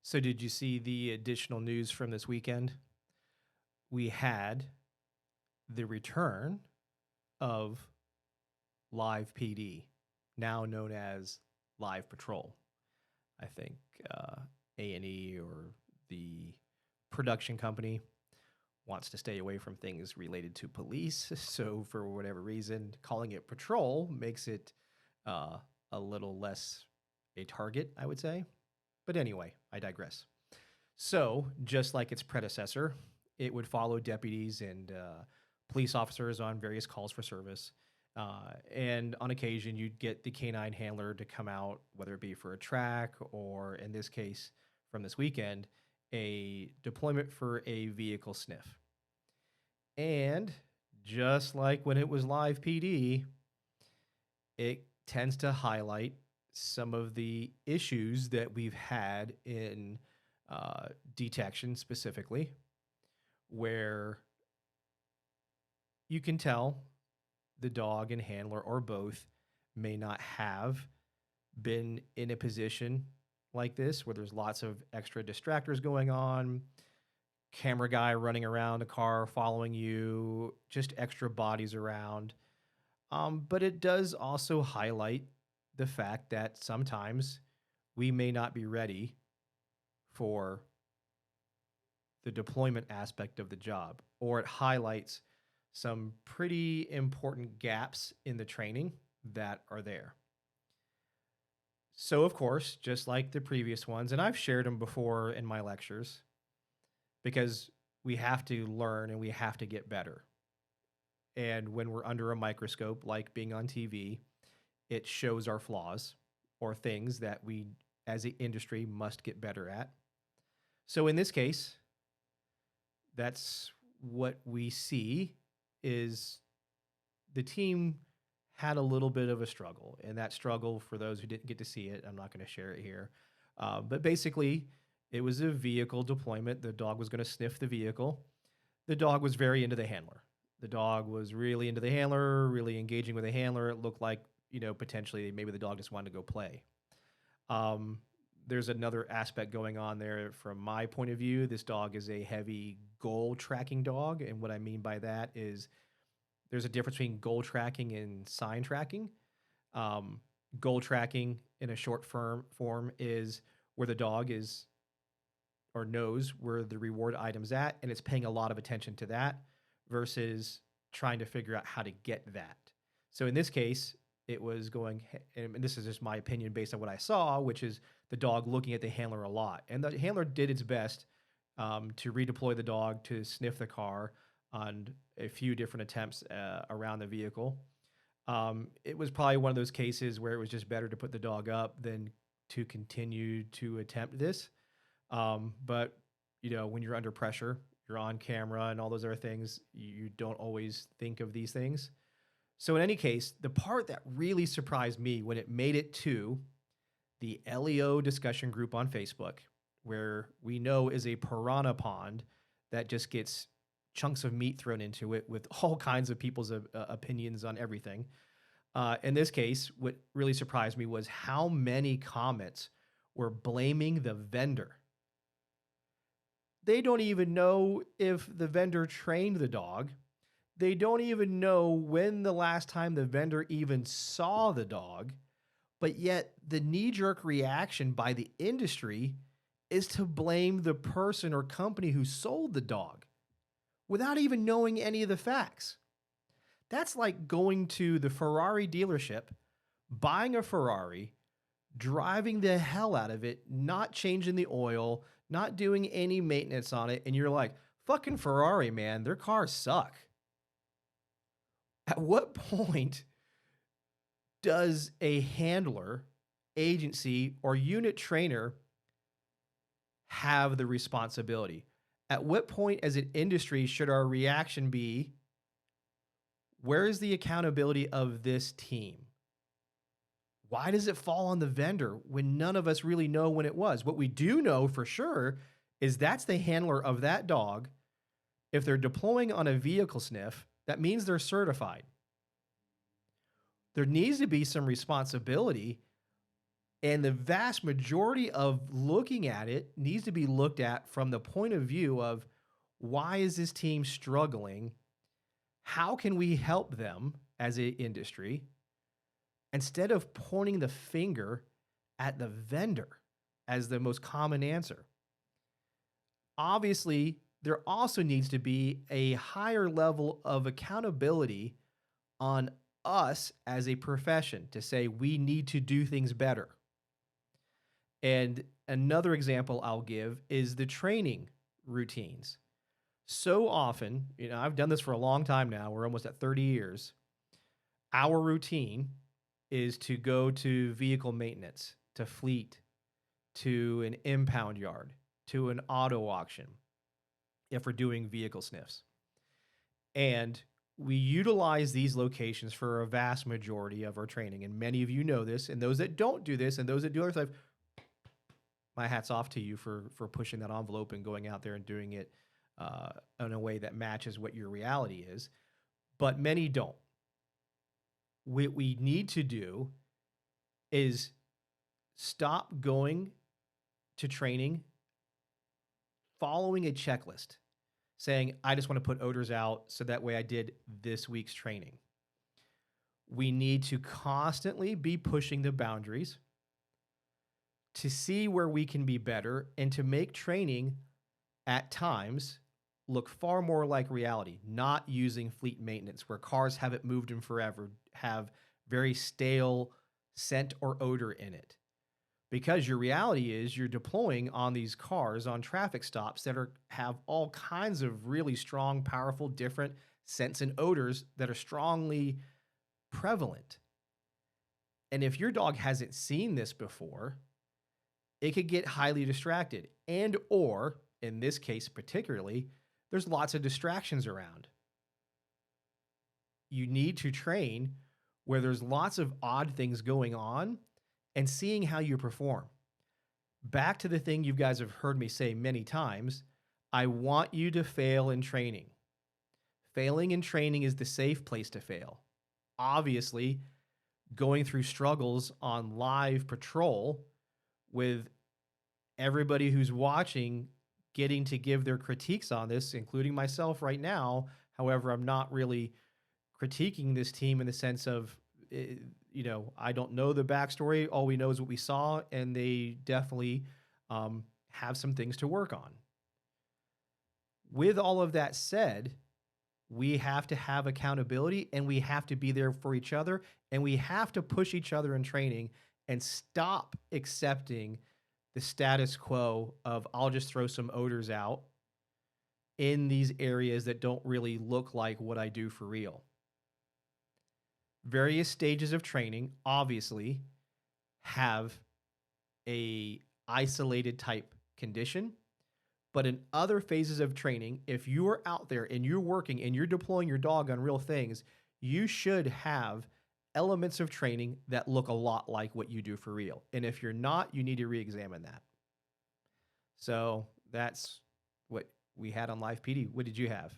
So, did you see the additional news from this weekend? We had the return of Live PD, now known as Live Patrol. I think A&E or the production company wants to stay away from things related to police. So, for whatever reason, calling it Patrol makes it a little less a target, I would say. But anyway, I digress. So, just like its predecessor, it would follow deputies and police officers on various calls for service. And on occasion, you'd get the canine handler to come out, whether it be for a track or, in this case, from this weekend, a deployment for a vehicle sniff. And just like when it was live PD, it tends to highlight some of the issues that we've had in detection specifically, where you can tell the dog and handler or both may not have been in a position like this where there's lots of extra distractors going on, camera guy running around a car following you, just extra bodies around. But it does also highlight the fact that sometimes we may not be ready for the deployment aspect of the job, or it highlights some pretty important gaps in the training that are there. So, of course, just like the previous ones, and I've shared them before in my lectures, because we have to learn and we have to get better. And when we're under a microscope, like being on TV, it shows our flaws or things that we, as an industry, must get better at. So in this case, that's what we see is the team had a little bit of a struggle. And that struggle, for those who didn't get to see it, I'm not going to share it here. But basically, it was a vehicle deployment. The dog was going to sniff the vehicle. The dog was very into the handler. The dog was really into the handler, really engaging with the handler. It looked like, potentially maybe the dog just wanted to go play. There's another aspect going on there from my point of view. This dog is a heavy goal tracking dog. And what I mean by that is there's a difference between goal tracking and sign tracking. Goal tracking in a short form is where the dog is or knows where the reward item's at, and it's paying a lot of attention to that versus trying to figure out how to get that. So in this case, it was going, and this is just my opinion based on what I saw, which is the dog looking at the handler a lot. And the handler did its best to redeploy the dog to sniff the car on a few different attempts around the vehicle. It was probably one of those cases where it was just better to put the dog up than to continue to attempt this. But, when you're under pressure, you're on camera and all those other things, you don't always think of these things. So in any case, the part that really surprised me when it made it to the LEO discussion group on Facebook, where we know is a piranha pond that just gets chunks of meat thrown into it with all kinds of people's opinions on everything. In this case, what really surprised me was how many comments were blaming the vendor. They don't even know if the vendor trained the dog. They don't even know when the last time the vendor even saw the dog. But yet the knee-jerk reaction by the industry is to blame the person or company who sold the dog without even knowing any of the facts. That's like going to the Ferrari dealership, buying a Ferrari, driving the hell out of it, not changing the oil, not doing any maintenance on it, and you're like, fucking Ferrari, man, their cars suck. At what point does a handler, agency, or unit trainer have the responsibility? At what point as an industry should our reaction be, where is the accountability of this team? Why does it fall on the vendor when none of us really know when it was? What we do know for sure is that's the handler of that dog. If they're deploying on a vehicle sniff, that means they're certified. There needs to be some responsibility And the vast majority of looking at it needs to be looked at from the point of view of why is this team struggling? How can we help them as an industry instead of pointing the finger at the vendor as the most common answer? Obviously, there also needs to be a higher level of accountability on us as a profession to say we need to do things better. And another example I'll give is the training routines. So often, I've done this for a long time now. We're almost at 30 years. Our routine is to go to vehicle maintenance, to fleet, to an impound yard, to an auto auction if we're doing vehicle sniffs. And we utilize these locations for a vast majority of our training. And many of you know this. And those that don't do this and those that do other stuff, my hat's off to you for pushing that envelope and going out there and doing it in a way that matches what your reality is. But many don't. What we need to do is stop going to training following a checklist, saying, I just want to put odors out so that way I did this week's training. We need to constantly be pushing the boundaries to see where we can be better and to make training at times look far more like reality, not using fleet maintenance where cars haven't moved in forever, have very stale scent or odor in it. Because your reality is you're deploying on these cars on traffic stops that have all kinds of really strong, powerful, different scents and odors that are strongly prevalent. And if your dog hasn't seen this before, it could get highly distracted. And or, in this case particularly, there's lots of distractions around. You need to train where there's lots of odd things going on and seeing how you perform. Back to the thing you guys have heard me say many times, I want you to fail in training. Failing in training is the safe place to fail. Obviously, going through struggles on live patrol with everybody who's watching getting to give their critiques on this, including myself right now. However, I'm not really critiquing this team in the sense of, I don't know the backstory. All we know is what we saw, and they definitely have some things to work on. With all of that said, we have to have accountability, and we have to be there for each other, and we have to push each other in training and stop accepting the status quo of I'll just throw some odors out in these areas that don't really look like what I do for real. Various stages of training obviously have a isolated type condition, but in other phases of training, if you are out there and you're working and you're deploying your dog on real things, you should have elements of training that look a lot like what you do for real. And if you're not, you need to re-examine that. So that's what we had on Live PD. What did you have?